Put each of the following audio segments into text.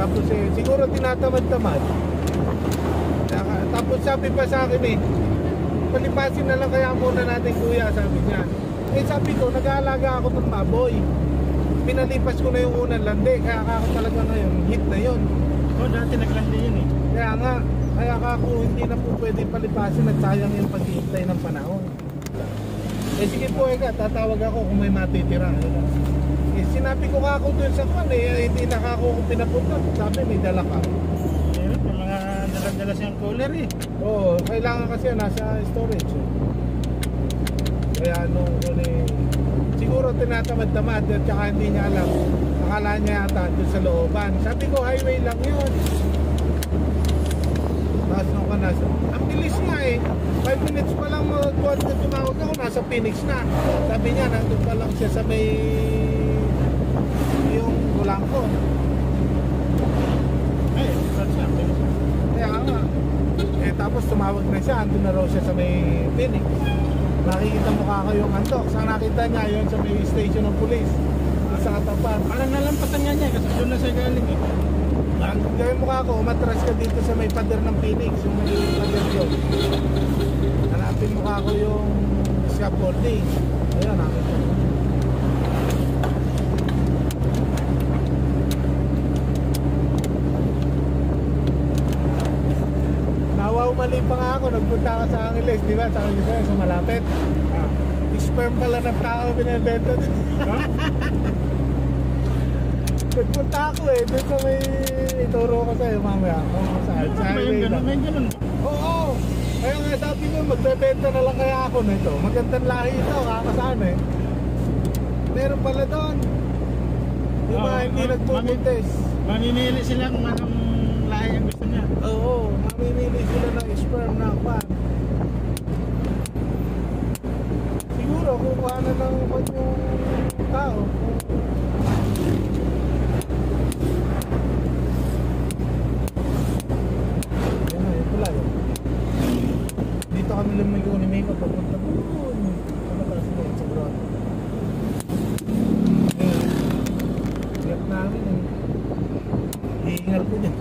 Tapos siguro tinatamad-tamad. Tapos sabi pa sa akin palipasin na lang kaya muna natin kuya, sabi niya. Sabi ko, nag-aalaga ako ng baboy. Pinalipas ko na yung unang landi, kaya ako talaga ngayon, hit na yun. Dati naglandi yun Kaya nga, kaya ako hindi na po pwede palipasin at sayang yung paghihintay ng panahon. Sige po tatawag ako kung may matitira. Sinabi ko ako dun sa kwan hindi na ako pinapunta. Sabi may dala ka. May mga dala-dala siyang cooler Oo, kailangan kasi nasa storage. Kaya siguro tinatamad-tamad at saka hindi niya alam. Akala niya yata dun sa looban. Sabi ko highway lang yun. Tapos nung ka nasa, ang bilis nga 5 minutes pa lang tumawag ako, nasa Phoenix na. Sabi niya, nandun pa lang siya sa may yung Blanco. Kaya nga. Tapos tumawag na siya, andun na raw siya sa may Phoenix. Nakikita mo yung antok. Saan nakita niya yun sa may station ng police sa katapat. Parang nalampatan nga niya kasi doon na siya galing Gawin mo ako, umatras ka dito sa may pader ng Phoenix, yung may pader yun. Hanapin mo ako yung scaffolding. Ayan, nakita mo. Mali pa nga ako, nagpunta ka sa Angeles, di ba? Sa Angeles, sa malapit. Sperm pala ng tao binibenta din. Nagpunta ako doon sa may ituro ko sa'yo mamaya. Sa highway lang. May ganun. Oo. Kaya nga sabi ko, magbebenta na lang kaya ako nito. Magandang lahi ito, kakasaan meron pala doon. Di ba, hindi nagpupintes. Mamimili sila kung anong lahi ang gusto niya. Oo, mamimili sila ng sperm na pan. Siguro kukuha na ng yung tao. Yan na, yun pala yun. Dito kami lumigo ni Miko papunta doon. Pagkataas doon sa grotto. Siyak namin hihingal ko dyan.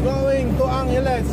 Going to Angeles.